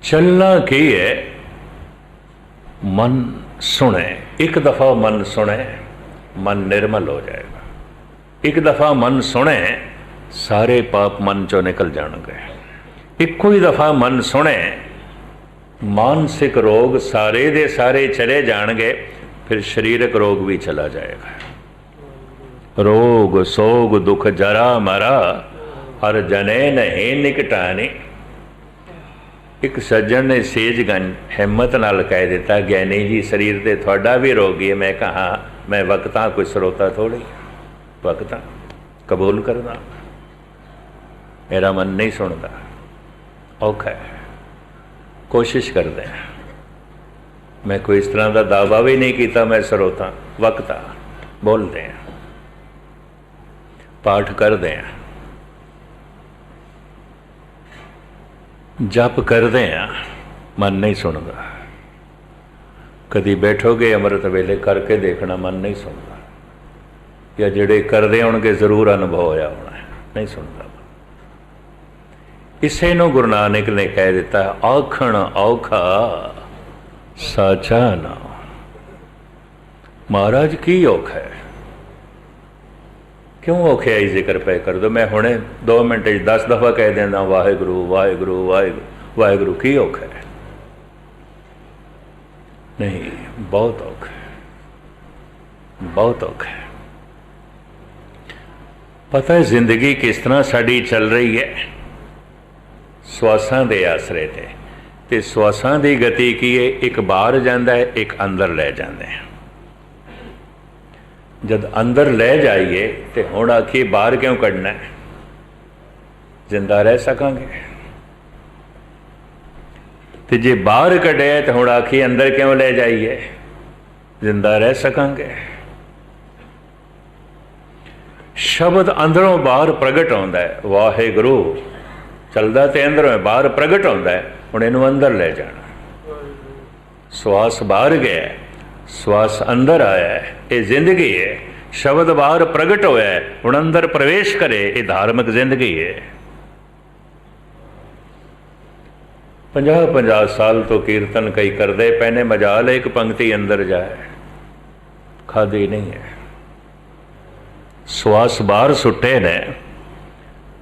चलना की है, मन सुने। एक दफा मन सुने, मन निर्मल हो जाएगा। एक दफा मन सुने, सारे पाप मन चो निकल जाएंगे। एक ही दफा मन सुने, मानसिक रोग सारे दे सारे चले जाएंगे, फिर शरीरक रोग भी चला जाएगा। रोग सोग दुख जरा मरा, हर जने नहीं निकटानी। एक सज्जन ने सेजगंज हिम्मत नाल कह दिता, ज्ञानी जी शरीर से थोड़ा भी रोगी है। मैं कहा मैं वक्ता कोई स्रोता थोड़ी, वक्ता कबूल करना, मेरा मन नहीं सुनता, औखा है, कोशिश करते हैं। मैं कोई इस तरह का दावा भी नहीं किया मैं स्रोता, वक्ता बोलते हैं, पाठ करते हैं, जप करते हैं, मन नहीं सुनता। कभी बैठोगे अमृत वेले करके देखना, मन नहीं सुनता। या जेड़े करते होंगे जरूर अनुभव होया होना है, नहीं सुनता। इसे नूं गुरु नानक ने कह दिता, आखण औखा साचा ना। महाराज की औखा है, क्यों औखियाई जिक्र पे कर दो। मैं हुणे 2 मिनट 10 दफा कह देना वाहेगुरु वाहेगुरु वाहेगुरु वाहेगुरु, की औखा है? नहीं, बहुत औखा है, बहुत औखा है। पता है जिंदगी किस तरह साड़ी चल रही है? श्वासां दे आसरे ते श्वासां दी गति की है, एक बाहर जाता है, एक अंदर ले जाते हैं। जब अंदर ले जाइए तो हुण आखिए बाहर क्यों कढ़ना है, जिंदा रह सकांगे। तो जे बाहर कढ़े तो हुण आखिए अंदर क्यों ले जाइए, जिंदा रह सकांगे। शब्द अंदरों बाहर प्रगट होंदा है, वाहेगुरु चलदा ते अंदरों है, बाहर प्रगट होंदा है। हुण इहनूं अंदर ले जाना। श्वास बाहर गया, श्वास अंदर आया है, ये जिंदगी है। शब्द बाहर प्रगट होया है, हुण अंदर प्रवेश करे, ये धार्मिक जिंदगी है। 50-50 साल तो कीर्तन कई करदे पैने, मजाल एक पंक्ति अंदर जाए, खादी नहीं है। श्वास बाहर सुटे ने,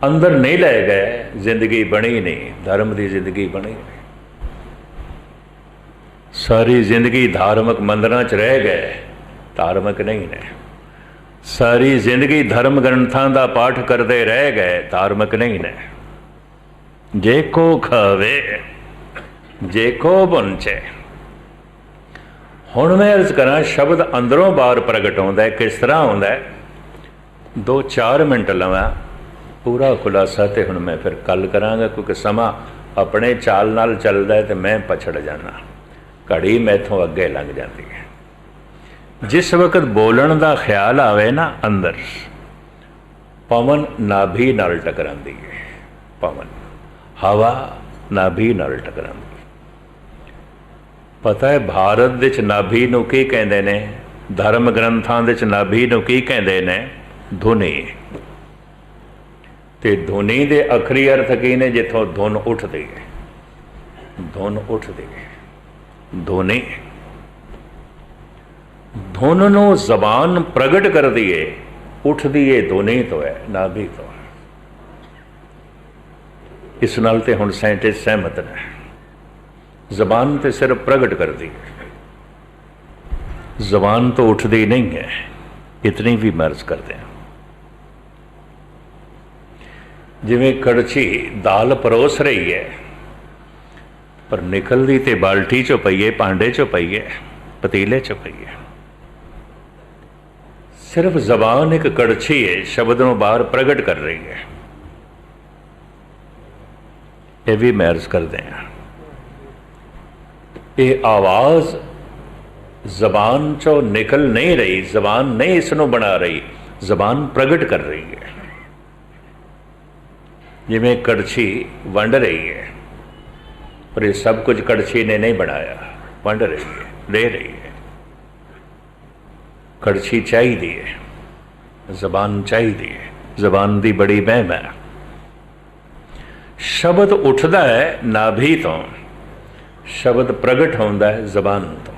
अंदर नहीं ले गए, जिंदगी बनी नहीं, धर्म की जिंदगी बनी नहीं। सारी जिंदगी धार्मिक मंदिरां च रह गए, धार्मिक नहीं ने। सारी जिंदगी धर्म ग्रंथां दा पाठ करते रह गए, धार्मिक नहीं ने। जे को खावे जे को बुंचे। हुण मैं अर्ज करा, शब्द अंदरों बाहर प्रगट होंदा है, किस तरह होंदा है? 2-4 मिनट लवां, पूरा खुलासा तो हुण मैं फिर कल करांगा, क्योंकि समा अपने चाल नाल चलदा है तो मैं पछड़ जाना, घड़ी मैथों अगे लंघ जाती है। जिस वक्त बोलन का ख्याल आवे ना, अंदर पवन नाभि नाल टकरांदी है, पवन हवा नाभि नाल टकरांदी। पता है भारत विच नाभि नूं की कहंदे ने, धर्म ग्रंथां विच नाभि नूं की कहंदे ने? धुनी। ते धुनी दे अखरी अर्थ की ने? जिथों धुन उठदी है, धुन उठदी है, धुनी। धुन नूं जबान प्रगट कर दिए, उठदी है धुनी तो है, नाभि तो है। इस नाल ते हुण साइंटिस्ट सहमत ने। जबान ते सिर्फ प्रगट कर दी है, जबान तो उठदी नहीं है, इतनी भी मर्ज करते हैं। जिवें कड़छी दाल परोस रही है, पर निकलदी ते बाल्टी चो पई है, भांडे चो पई है, पतीले चो पई है। सिर्फ जबान एक कड़छी है, शब्दों बाहर प्रगट कर रही है। ये भी महर्ज करते हैं। ये आवाज जबान चो निकल नहीं रही, जबान नहीं इसनों बना रही, जबान प्रगट कर रही है। जिवें कड़छी वंड रही है, पर ये सब कुछ कड़छी ने नहीं बनाया, वंड रही है, दे रही है। कड़छी चाहिए है, जबान चाहिए है, जबान दी बड़ी महिमा है। शब्द उठदा है नाभि तो, शब्द प्रगट होंदा है जबान तो।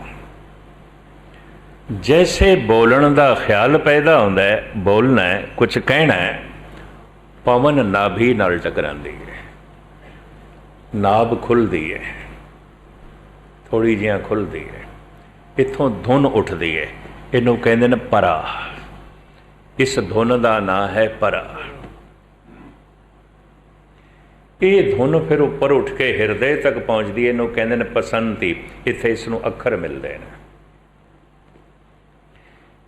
जैसे बोलण का ख्याल पैदा होंदा है, बोलना है, कुछ कहना है, पवन नाभि नाल टकरांदी है, नाभ खुलती है, थोड़ी जिहा खुलती है, इत्थों धुन उठती है, इनू कहते हैं परा। इस धुन का नाम है परा। ये धुन फिर उपर उठ के हिरदे तक पहुँचती है, इनू कहते हैं पसंती। इत्थे इसनू अखर मिलते हैं।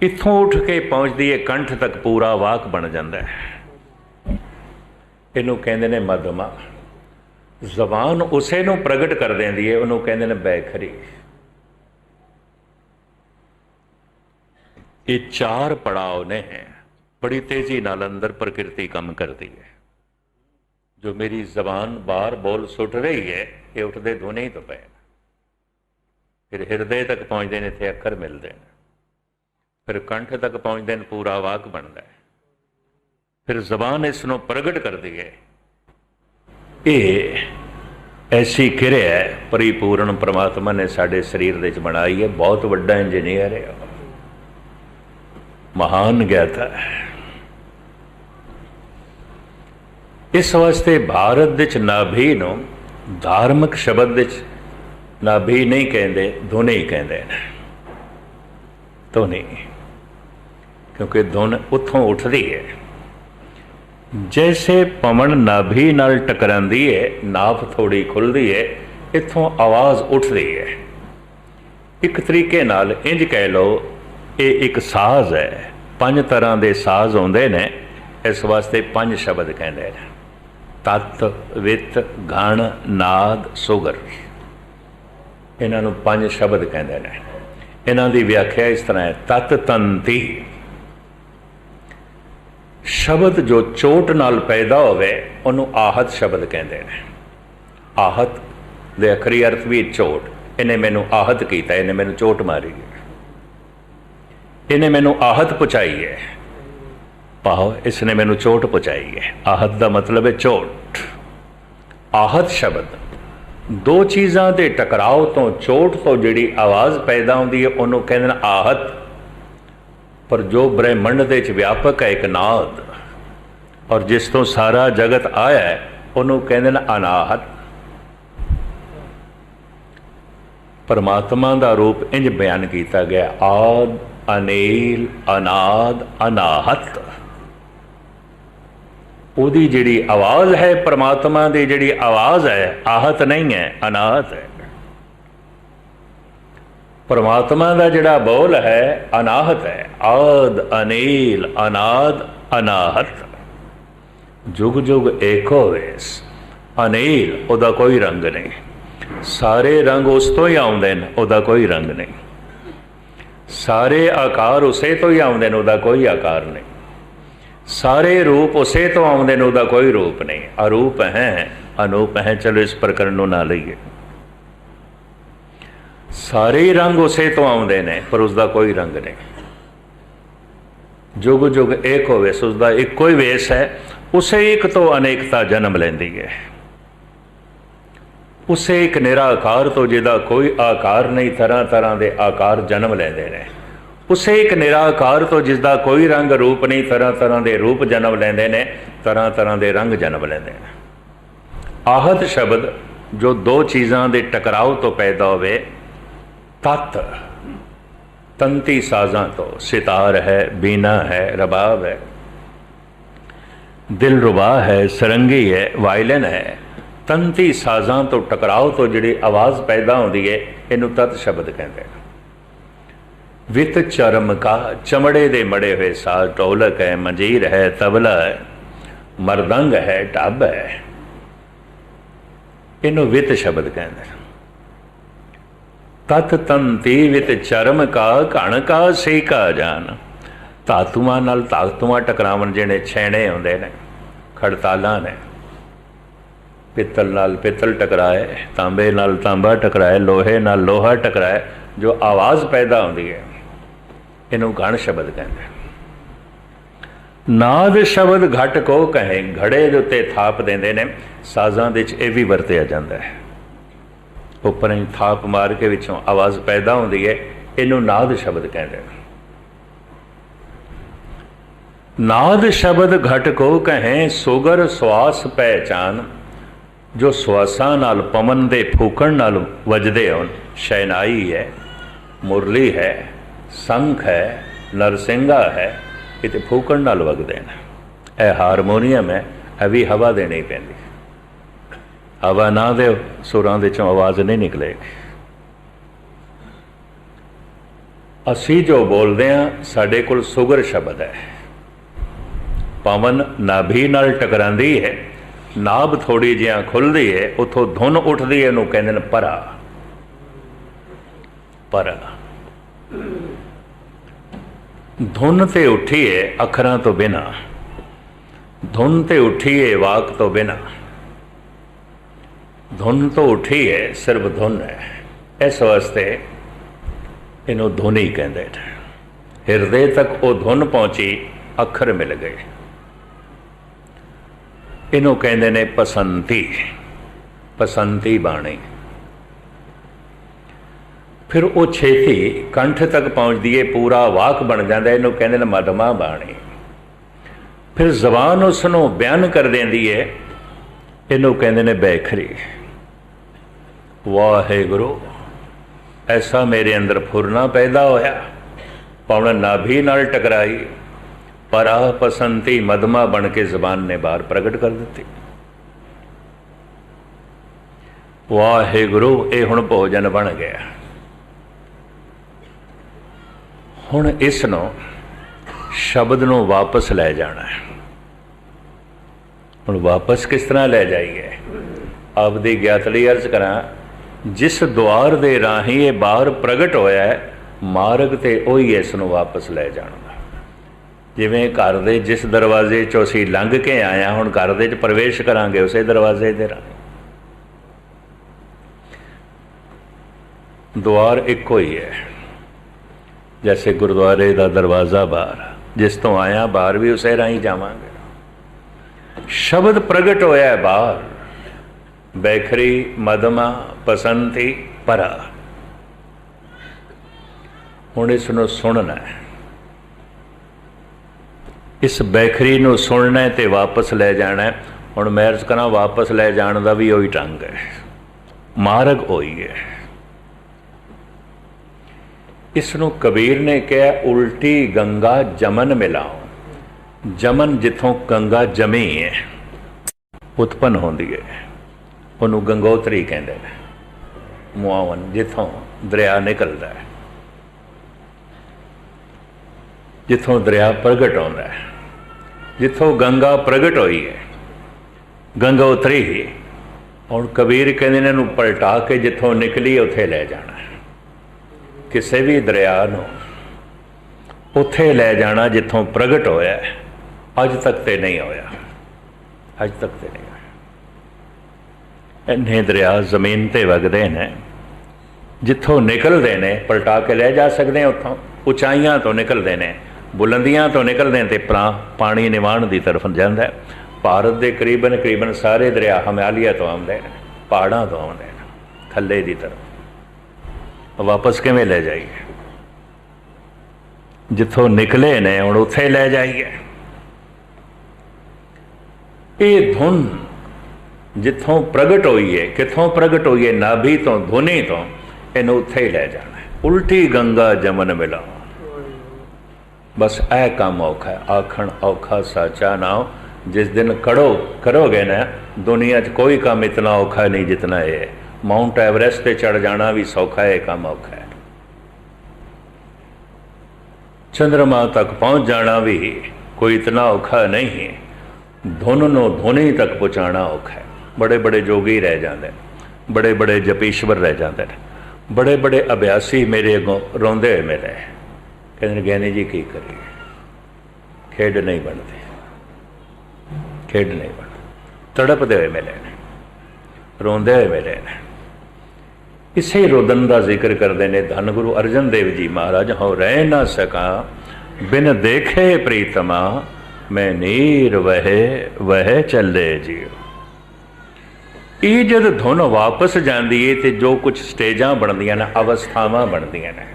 इत्थों उठ के पहुँचती है कंठ तक, पूरा वाक बन जाता है। इनू कहते हैं मधमा। जबान उसे नू प्रगट कर देंदी है, उन्होंने कहते हैं बैखरी। ये चार पड़ाव ने हैं। बड़ी तेजी नाल अंदर प्रकृति कम करती है। जो मेरी जबान बार बोल सुट रही है, ये उठते धुने ही तो पे, फिर हिरदे तक पहुँचते हैं, इतने अखर मिलते हैं, फिर कंठ तक पहुँचते हैं, पूरा वाक बनता है, फिर जबान इसनों प्रगट करती है। ये ऐसी क्रिया है परिपूर्ण परमात्मा ने साडे शरीर दे च बनाई है। बहुत बड़ा इंजीनियर है, महान ज्ञाता है। इस वास्ते भारत विच नाभि नूं धार्मिक शब्द विच नाभि नहीं कहते, धुनी कहते हैं। धुनी, क्योंकि धुन उत्थों उठती है। जैसे पवन नाभि नाल टकरांदी है, नाभ थोड़ी खुलती है, इत्थों आवाज़ उठती है। एक तरीके नाल इंज कह लो, ये एक साज है। 5 तरह के साज आउंदे ने, इस वास्ते 5 शब्द कहते हैं। तत्, वित, घण, नाद, सुगर। इन्हों 5 शब्द कहते हैं। इन्हों की व्याख्या इस तरह है। तत् तंती, शब्द जो चोट नाल पैदा होवे उन्होंने आहत शब्द कहते हैं। आहत दे अखरी अर्थ भी चोट। इन्हें मैनू आहत किया, इन्हें मैनू चोट मारी है, इन्हें मैनू आहत पहुँचाई है। पाओ, इसने मैनू चोट पहुँचाई है। आहत का मतलब है चोट। आहत शब्द 2 चीज़ों के टकराव तो, चोट तो जिहड़ी आवाज़ पैदा होती है, उन्होंने कहते हैं आहत। पर जो ब्रह्मंड दे च व्यापक है एक नाद, और जिस तो सारा जगत आया है, उन्होंने कहते हैं अनाहत। परमात्मा का रूप इंज बयान किया गया, आद, अनील, अनाद, अनाहत। उहदी जिहड़ी आवाज़ है, परमात्मा की जिहड़ी आवाज़ है, आहत नहीं है, अनाहत है। परमात्मा का जिहड़ा बोल है, अनाहत है। आद, अनील, अनाद, अनाहत। जुग जुग एको वेस। अनील, उहदा कोई रंग नहीं। सारे रंग उस तो ही आउंदे ने, उहदा कोई रंग नहीं। सारे आकार उसे तो ही आउंदे ने, उहदा कोई आकार नहीं। सारे रूप उसे तो आउंदे ने, उहदा कोई रूप नहीं। अरूप हैं, अनूप हैं। चलो इस प्रकरण नूं ना लईए। सारे रंग उसे तो आउंदे ने, पर उसका कोई रंग नहीं। जुग जुग एक हो वेस, उसका एको ही वेस है। उसे एक तो अनेकता जन्म लेंदी है। उसे एक निराकार तो जिहदा कोई आकार नहीं, तरह तरह के आकार जन्म लेंदे ने। उसे एक निराकार तो जिसका कोई रंग रूप नहीं, तरह तरह के रूप जन्म लेंदे ने, तरह तरह के रंग जन्म लेंदे ने। आहत शब्द जो 2 चीज़ों के टकराव तो पैदा होवे। तत्, तंती साजां तो, सितार है, बीना है, रबाब है, दिलरुबा है, सरंगी है, वायलिन है। तंती साजां तो टकराव तो जिहड़ी आवाज़ पैदा होती है, इनू तत् शब्द कहते हैं। वित चरम का, चमड़े दे मड़े हुए साज। ढोलक है, मंजीर है, तबला है, मरदंग है, ढब है, इनू वित शब्द कहते हैं। तत् तंती वित चरम का, घण का सेका जान। धातुआं नाल धातुआं टकरावन, जिहड़े छैणे होंदे ने, खड़तालां ने। पित्तल नाल पित्तल टकराए, तांबे नाल तांबा टकराए, लोहे नाल लोहा टकराए, जो आवाज़ पैदा होती है, इनू घण शब्द कहते हैं। नाद शब्द घट को कहें, घड़े दे उत्ते थाप देंदे ने। साजां दे च इह भी वरतिया जांदा है। ਉੱਪਰ ਹੀ ਥਾਪ ਮਾਰ ਕੇ ਵਿੱਚੋਂ ਆਵਾਜ਼ ਪੈਦਾ ਹੁੰਦੀ ਹੈ, ਇਹਨੂੰ ਨਾਦ ਸ਼ਬਦ ਕਹਿੰਦੇ ਨੇ। ਨਾਦ ਸ਼ਬਦ ਘਟ ਕੋ ਕਹੇ ਸੁਗਰ ਸਵਾਸ ਪਹਿਚਾਨ, ਜੋ ਸਵਾਸਾਂ ਨਾਲ ਪਵਨ ਦੇ ਫੂਕਣ ਨਾਲ ਵੱਜਦੇ ਹੋਣ। ਸ਼ਹਿਨਾਈ ਹੈ, ਮੁਰਲੀ ਹੈ, ਸੰਖ ਹੈ, ਨਰਸਿੰਘਾ ਹੈ, ਇਹ ਤੇ ਫੂਕਣ ਨਾਲ ਵਗਦੇ ਨੇ। ਇਹ ਹਾਰਮੋਨੀਅਮ ਹੈ, ਇਹ ਵੀ ਹਵਾ ਦੇਣੀ ਪੈਂਦੀ। ਹਵਾ ਨਾ ਦਿਓ ਸੁਰਾਂ ਦੇ ਚੋਂ ਆਵਾਜ਼ ਨਹੀਂ ਨਿਕਲੇਗੀ। ਅਸੀਂ ਜੋ ਬੋਲਦੇ ਹਾਂ ਸਾਡੇ ਕੋਲ ਸੁਗਰ ਸ਼ਬਦ ਹੈ। ਪਵਨ ਨਾਭੀ ਨਾਲ ਟਕਰਾਂਦੀ ਹੈ, ਨਾਭ ਥੋੜੀ ਜਿਹਾ ਖੁੱਲ੍ਹਦੀ ਹੈ, ਉੱਥੋਂ ਧੁਨ ਉੱਠਦੀ ਹੈ, ਇਹਨੂੰ ਕਹਿੰਦੇ ਨੇ ਪਰਾ। ਪਰਾ ਧੁਨ ਤੇ ਉੱਠੀ ਹੈ ਅੱਖਰਾਂ ਤੋਂ ਬਿਨਾਂ, ਧੁਨ ਤੇ ਉੱਠੀ ਹੈ ਵਾਕ ਤੋਂ ਬਿਨਾਂ। ਧੁਨ ਤੋਂ ਉੱਠੀ ਹੈ, ਸਿਰਫ ਧੁਨ ਹੈ। ਇਸ ਵਾਸਤੇ ਇਹਨੂੰ ਧੁਨੀ ਕਹਿੰਦੇ ਨੇ। ਹਿਰਦੇ ਤੱਕ ਉਹ ਧੁਨ ਪਹੁੰਚੀ, ਅੱਖਰ ਮਿਲ ਗਏ, ਇਹਨੂੰ ਕਹਿੰਦੇ ਨੇ ਪਸੰਤੀ। ਪਸੰਤੀ ਬਾਣੀ। ਫਿਰ ਉਹ ਛੇਤੀ ਕੰਠ ਤੱਕ ਪਹੁੰਚਦੀ ਹੈ, ਪੂਰਾ ਵਾਕ ਬਣ ਜਾਂਦਾ, ਇਹਨੂੰ ਕਹਿੰਦੇ ਨੇ ਮਧਮਾ ਬਾਣੀ। ਫਿਰ ਜ਼ਬਾਨ ਉਸ ਨੂੰ ਬਿਆਨ ਕਰ ਦਿੰਦੀ ਹੈ, ਇਹਨੂੰ ਕਹਿੰਦੇ ਨੇ ਬੈਖਰੀ। ਵਾਹਿਗੁਰੂ, ਐਸਾ ਮੇਰੇ ਅੰਦਰ ਫੁਰਨਾ ਪੈਦਾ ਹੋਇਆ, ਪਵਨ ਨਾਭੀ ਨਾਲ ਟਕਰਾਈ, ਪਰ ਆ ਪਸੰਤੀ ਮਧਮਾ ਬਣ ਕੇ ਜ਼ਬਾਨ ਨੇ ਬਾਹਰ ਪ੍ਰਗਟ ਕਰ ਦਿੱਤੀ। ਵਾਹਿਗੁਰੂ, ਇਹ ਹੁਣ ਭੋਜਨ ਬਣ ਗਿਆ। ਹੁਣ ਇਸ ਨੂੰ ਸ਼ਬਦ ਨੂੰ ਵਾਪਸ ਲੈ ਜਾਣਾ ਹੈ। ਹੁਣ ਵਾਪਸ ਕਿਸ ਤਰ੍ਹਾਂ ਲੈ ਜਾਈਏ? ਆਪਦੀ ਗਿਆਤ ਲਈ ਅਰਜ਼ ਕਰਾਂ, ਜਿਸ ਦੁਆਰ ਦੇ ਰਾਹੀਂ ਇਹ ਬਾਹਰ ਪ੍ਰਗਟ ਹੋਇਆ ਹੈ, ਮਾਰਗ ਤੇ ਉਹੀ ਇਸ ਨੂੰ ਵਾਪਸ ਲੈ ਜਾਣਾ। ਜਿਵੇਂ ਘਰ ਦੇ ਜਿਸ ਦਰਵਾਜ਼ੇ 'ਚੋਂ ਅਸੀਂ ਲੰਘ ਕੇ ਆਏ ਹਾਂ, ਹੁਣ ਘਰ ਦੇ 'ਚ ਪ੍ਰਵੇਸ਼ ਕਰਾਂਗੇ ਉਸੇ ਦਰਵਾਜ਼ੇ ਦੇ ਰਾਹੀਂ। ਦੁਆਰ ਇੱਕੋ ਹੀ ਹੈ, ਜੈਸੇ ਗੁਰਦੁਆਰੇ ਦਾ ਦਰਵਾਜ਼ਾ ਬਾਹਰ, ਜਿਸ ਤੋਂ ਆਇਆ ਬਾਹਰ ਵੀ ਉਸੇ ਰਾਹੀਂ ਜਾਵਾਂਗੇ। ਸ਼ਬਦ ਪ੍ਰਗਟ ਹੋਇਆ ਬਾਹਰ, ਬੈਖਰੀ, ਮਧਮਾ, ਪਸੰਤੀ, ਪਰਾ। ਹੁਣ ਇਸ ਨੂੰ ਸੁਣਨਾ ਹੈ, ਇਸ ਬੈਖਰੀ ਨੂੰ ਸੁਣਨਾ ਹੈ ਤੇ ਵਾਪਸ ਲੈ ਜਾਣਾ ਹੈ। ਹੁਣ ਮੈਂ ਅਰਜ਼ ਕਰਾਂ, ਵਾਪਸ ਲੈ ਜਾਣ ਦਾ ਵੀ ਉਹੀ ਢੰਗ ਹੈ, ਮਾਰਗ ਉਹੀ ਹੈ। ਇਸ ਨੂੰ ਕਬੀਰ ਨੇ ਕਿਹਾ, ਉਲਟੀ ਗੰਗਾ ਜਮਨ ਮਿਲਾਓ। ਜਮਨ ਜਿੱਥੋਂ ਗੰਗਾ ਜਮੀ ਹੈ, ਉਤਪੰਨ ਹੁੰਦੀ ਹੈ, ਉਹਨੂੰ ਗੰਗੋਤਰੀ ਕਹਿੰਦੇ ਨੇ। ਮੁਆਵਨ, ਜਿੱਥੋਂ ਦਰਿਆ ਨਿਕਲਦਾ ਹੈ, ਜਿੱਥੋਂ ਦਰਿਆ ਪ੍ਰਗਟ ਹੁੰਦਾ ਹੈ, ਜਿੱਥੋਂ ਗੰਗਾ ਪ੍ਰਗਟ ਹੋਈ ਹੈ, ਗੰਗੋਤਰੀ ਹੀ। ਹੁਣ ਕਬੀਰ ਕਹਿੰਦੇ ਨੇ ਇਹਨੂੰ ਪਲਟਾ ਕੇ ਜਿੱਥੋਂ ਨਿਕਲੀ ਉੱਥੇ ਲੈ ਜਾਣਾ। ਕਿਸੇ ਵੀ ਦਰਿਆ ਨੂੰ ਉੱਥੇ ਲੈ ਜਾਣਾ ਜਿੱਥੋਂ ਪ੍ਰਗਟ ਹੋਇਆ। ਅੱਜ ਤੱਕ ਤੇ ਨਹੀਂ ਹੋਇਆ, ਅੱਜ ਤੱਕ ਤੇ ਨਹੀਂ ਹੋਇਆ। ਇੰਨੇ ਦਰਿਆ ਜ਼ਮੀਨ ਤੇ ਵਗਦੇ ਨੇ, ਜਿੱਥੋਂ ਨਿਕਲਦੇ ਨੇ ਪਲਟਾ ਕੇ ਲੈ ਜਾ ਸਕਦੇ। ਉੱਥੋਂ ਉਚਾਈਆਂ ਤੋਂ ਨਿਕਲਦੇ ਨੇ, ਬੁਲੰਦੀਆਂ ਤੋਂ ਨਿਕਲਦੇ ਨੇ ਤੇ ਪਾਣੀ ਨਿਵਾਣ ਦੀ ਤਰਫ ਜਾਂਦਾ ਹੈ। ਭਾਰਤ ਦੇ ਕਰੀਬਨ ਸਾਰੇ ਦਰਿਆ ਹਿਮਾਲਿਆ ਤੋਂ ਆਉਂਦੇ ਨੇ, ਪਹਾੜਾਂ ਤੋਂ ਆਉਂਦੇ ਨੇ ਥੱਲੇ ਦੀ ਤਰਫ। ਵਾਪਸ ਕਿਵੇਂ ਲੈ ਜਾਈਏ? ਜਿੱਥੋਂ ਨਿਕਲੇ ਨੇ ਹੁਣ ਉੱਥੇ ਲੈ ਜਾਈਏ। ਇਹ ਧੁਨ ਜਿੱਥੋਂ ਪ੍ਰਗਟ ਹੋਈ ਹੈ, ਕਿੱਥੋਂ ਪ੍ਰਗਟ ਹੋਈ ਹੈ? ਨਾਭੀ ਤੋਂ, ਧੁਨੀ ਤੋਂ। ਇਹਨੂੰ ਉੱਥੇ ਹੀ ਲੈ ਜਾਣਾ। ਉਲਟੀ ਗੰਗਾ ਜਮਨ ਮਿਲਾਓ। ਬਸ ਇਹ ਕੰਮ ਔਖਾ ਹੈ। ਆਖਣ ਔਖਾ ਸਾਚਾ ਨਾਉ। ਜਿਸ ਦਿਨ ਕਰੋਗੇ ਨਾ, ਦੁਨੀਆ 'ਚ ਕੋਈ ਕੰਮ ਇਤਨਾ ਔਖਾ ਨਹੀਂ ਜਿਤਨਾ ਇਹ ਹੈ। ਮਾਊਂਟ ਐਵਰੈਸਟ ਤੇ ਚੜ ਜਾਣਾ ਵੀ ਸੌਖਾ ਹੈ, ਕੰਮ ਔਖਾ ਹੈ। ਚੰद्रमा ਤੱਕ ਪਹੁੰਚ ਜਾਣਾ ਵੀ ਕੋਈ ਇਤਨਾ ਔਖਾ ਨਹੀਂ ਹੈ। ਧੁਨ ਨੂੰ ਧੁਨੀ ਤੱਕ ਪਹੁੰਚਾਉਣਾ ਔਖਾ ਹੈ। ਬੜੇ ਬੜੇ ਜੋਗੀ ਰਹਿ ਜਾਂਦੇ ਨੇ, ਬੜੇ ਬੜੇ ਜਪੀਸ਼ਵਰ ਰਹਿ ਜਾਂਦੇ ਨੇ, ਬੜੇ ਬੜੇ ਅਭਿਆਸੀ ਮੇਰੇ ਅੱਗੋਂ ਰੋਂਦੇ ਹੋਏ ਮਿਲੇ, ਕਹਿੰਦੇ ਗਿਆਨੀ ਜੀ ਕੀ ਕਰੀਏ? ਖੇਡ ਨਹੀਂ ਬਣਦੀ, ਖੇਡ ਨਹੀਂ ਬਣਦੀ। ਤੜਪਦੇ ਹੋਏ ਮਿਲੇ ਨੇ, ਰੋਂਦੇ ਹੋਏ ਮਿਲੇ ਨੇ। ਇਸੇ ਰੋਦਨ ਦਾ ਜ਼ਿਕਰ ਕਰਦੇ ਨੇ ਧੰਨ ਗੁਰੂ ਅਰਜਨ ਦੇਵ ਜੀ ਮਹਾਰਾਜ। ਹੋ ਰਹਿ ਨਾ ਸਕਾਂ ਬਿਨ ਦੇਖੇ ਪ੍ਰੀਤਮਾ, ਮੈਂ ਨੀਰ ਵਹਿ ਚੱਲੇ ਜੀਓ। ਇਹ जब धुन वापस जाती है तो जो कुछ स्टेजा बनदियां ने, अवस्थावां बनदियां ने,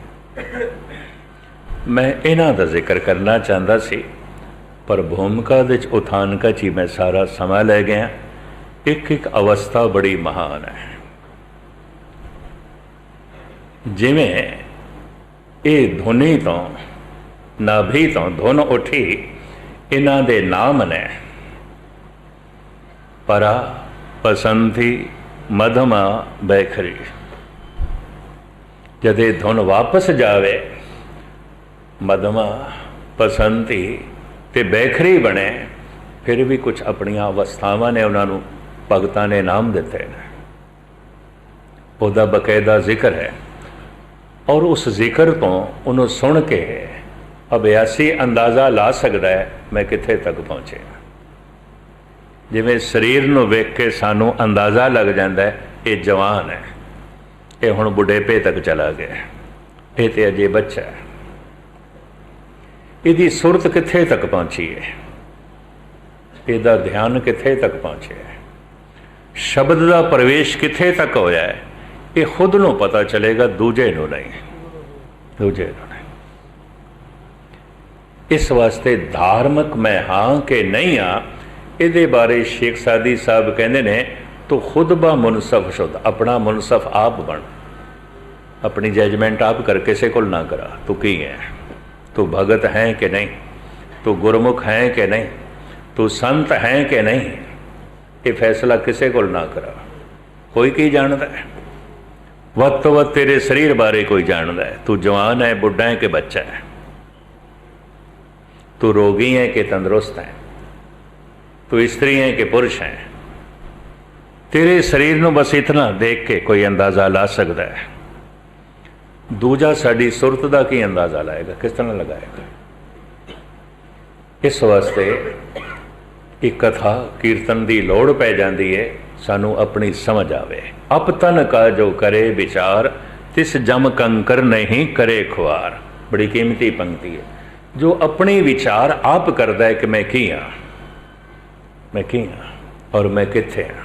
मैं इन्हां दा जिक्र करना चाहता सी, पर भूमिका दे उथानका च ही मैं सारा समा लै गया। एक एक अवस्था बड़ी महान है। जिवें ये धुनी तो नाभि तो धुन उठी, इन्हां दे नाम ने परा, पसंती, मधमा, बैखरी। जदे धुन वापस जावे, मधमा, पसंती ते बैखरी बने, फिर भी कुछ अपनियां अवस्थावां ने उन्होंने भगतां ने नाम दिते हैं। उसका बकायदा जिक्र है और उस जिक्र तो उन्होंने सुन के अभ्यासी अंदाज़ा ला सकता है मैं कित्थे तक पहुँचे। जिवें शरीर नूं वेख के सानू अंदाज़ा लग जाता है ये जवान है, ये हुण बुढ़ेपे तक चला गया, ये तो अजे बच्चा है। इसकी सुरत कित्थे तक पहुँची है, इसका ध्यान कित्थे तक पहुँचे है, शब्द का प्रवेश कित्थे तक होया है, ये खुद नूं पता चलेगा, दूजे नूं नहीं, दूजे नूं नहीं। इस वास्ते धार्मिक मैं हाँ कि नहीं हाँ, ये बारे शेख सादी साहब कहते ने, तो खुद ब मुनसफ शुद्ध, अपना मुनसफ आप बन, अपनी जजमेंट आप कर, किसी को ना करा। तू की है, तू भगत है कि नहीं, तू गुरमुख है कि नहीं, तू संत है कि नहीं, ये फैसला किसी को ना करा। कोई की जानता है, वत तो वत तेरे शरीर बारे कोई जानता है, तू जवान है, बुढ़ा है कि बच्चा है, तू रोगी है कि तंदुरुस्त है, तू स्त्री है कि पुरुष है। तेरे शरीर को बस इतना देख के कोई अंदाज़ा ला सकता है। दूजा साड़ी सुरत का की अंदाज़ा लाएगा, किस तरह लगाएगा। इस वास्ते एक कथा कीर्तन की लोड़ पै जाती है, सानू अपनी समझ आवे। अप तन का जो करे विचार, तिस जम कंकर नहीं करे खुआर। बड़ी कीमती पंक्ति है। जो अपनी विचार आप करता है कि मैं की हाँ, मैं की हाँ और मैं कित्थे हाँ।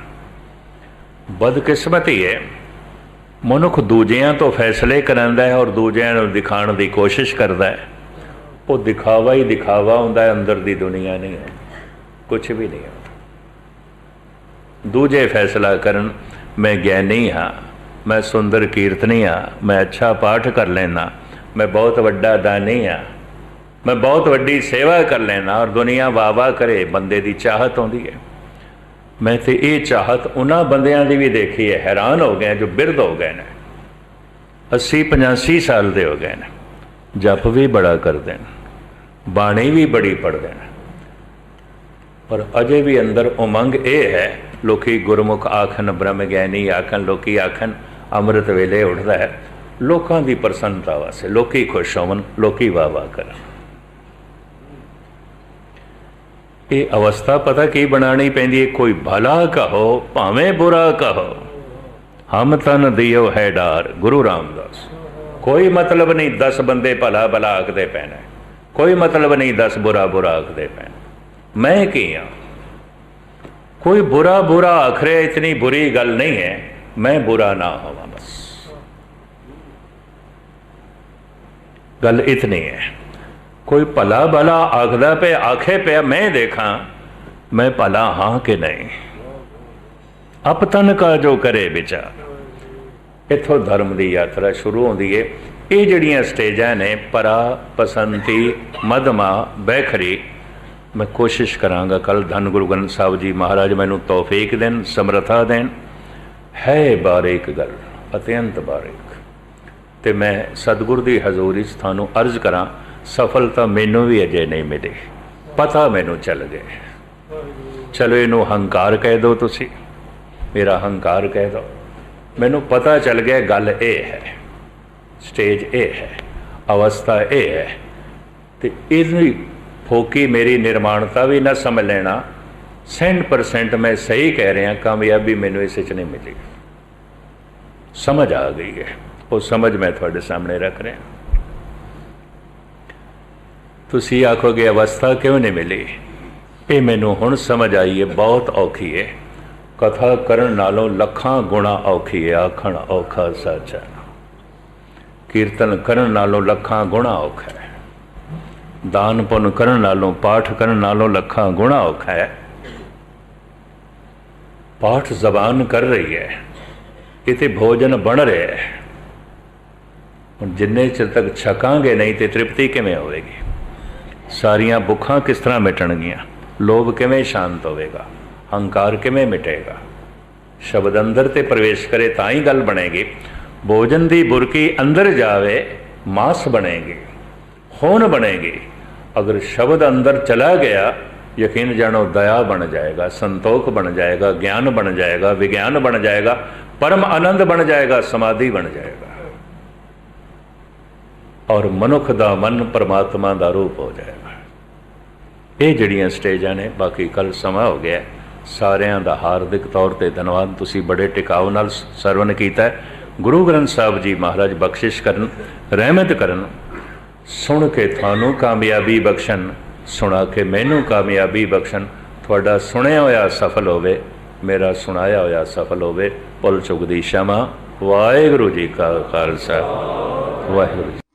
बदकिस्मती है, मनुख दूजियां तो फैसले करांदा है और दूजियां नूं दिखाण की कोशिश करता है। वो दिखावा ही दिखावा हुंदा है, अंदर दी दुनिया नहीं है, कुछ भी नहीं होता। दूजे फैसला करन, मैं ज्ञानी हाँ, मैं सुंदर कीर्तनी हाँ, मैं अच्छा पाठ कर लेना, मैं बहुत वड्डा दानी हाँ, मैं बहुत वड्डी सेवा कर लेना, और दुनिया वाह वाह करे, बंदे की चाहत आउंदी है। मैं तो ये चाहत उन्हां बंदियां की भी देखी है, हैरान हो गए जो बिरध हो गए ने, 80-85 साल के हो गए ने, जप भी बड़ा करते हैं, बाणी भी बड़ी पढ़ते हैं, पर अजे भी अंदर उमंग ये है। लोकी गुरमुख आखन, ब्रह्म ज्ञानी आखन, लोकी आखन अमृत वेले उठता है, लोगों की प्रसन्नता वास्ते, लोकी खुश होवन, लोकी वाह वाह करन। ये अवस्था पता की बनानी पैंदी है, कोई भला कहो भावें बुरा कहो, हम तन दियो है डार। गुरु रामदास। कोई मतलब नहीं 10 बंदे भला भला आखते पैना, कोई मतलब नहीं 10 बुरा बुरा आखते पैना। मैं की हाँ, कोई बुरा बुरा आख रहा, इतनी बुरी गल नहीं है, मैं बुरा ना होवा, बस गल इतनी है। कोई भला भला आखदा पे आखे पे, मैं देखा मैं भला हाँ कि नहीं। अप तन का जो करे विचार। इथों धर्म की यात्रा शुरू होती है। ये जड़ियाँ स्टेजा ने, परा, पसंती, मधमा, बैखरी, मैं कोशिश करांगा कल धन गुरु ग्रंथ साहब जी महाराज मैनू तौफीक देन, समर्था देन। है बारीक गल, अत्यंत बारीक, ते मैं सतगुर की हजूरी थानू अर्ज करा, सफलता मैनू भी अजे नहीं मिली, पता मैनू चल गए। चलो इनू हंकार कह दो, तुसी मेरा हंकार कह दो, मैनू पता चल गया गल ये है, स्टेज ये है, अवस्था ये है। तो इतनी फोकी मेरी निर्माणता भी ना समझ लेना, 100% मैं सही कह रहा, कामयाबी मैनू इस नहीं मिली। समझ आ गई है, वो समझ मैं थोड़े सामने रख रहा। तुसी आखोगे अवस्था क्यों नहीं मिली, ये मैनू हुण समझ आई है, बहुत औखी है। कथा करन नालों लखां गुणा औखी है, आखण औखा साचा। कीर्तन करन नालों लखां गुणा औखा है, दान पुण्य करन नालों पाठ करन नालों लखां गुणा औखा है। पाठ जबान कर रही है, इते भोजन बन रहा है, हुण जिन्ने चिर तक छकांगे नहीं तो तृप्ति किवें होवेगी? सारियां भुखां किस तरह मिटणगियां? लोभ किवें शांत होवेगा? हंकार किवें मिटेगा? शब्द अंदर ते प्रवेश करे तां ही गल बनेगी। भोजन दी बुरकी अंदर जावे मांस बनेगी, खून बनेगी। अगर शब्द अंदर चला गया, यकीन जानो दया बन जाएगा, संतोख बन जाएगा, ज्ञान बन जाएगा, विज्ञान बन जाएगा, परम आनंद बन जाएगा, समाधि बन जाएगा, और मनुख दा मन परमात्मा दा रूप हो जाएगा। ये जड़ियां स्टेजां ने, बाकी कल समा हो गया। सारियां दा हार्दिक तौर पर धन्यवाद। तुसीं बड़े टिकाव नाल सरवण कीता है। गुरु ग्रंथ साहब जी महाराज बख्शिश करन, रहमत करन, सुन के थानू कामयाबी बख्शन, सुना के मैनू कामयाबी बख्शन। थोड़ा सुनिया होया सफल होवे, मेरा सुनाया होया सफल होवे। भुल चुक दी क्षमा। वाहिगुरू जी का खालसा, वाहिगुरू जी।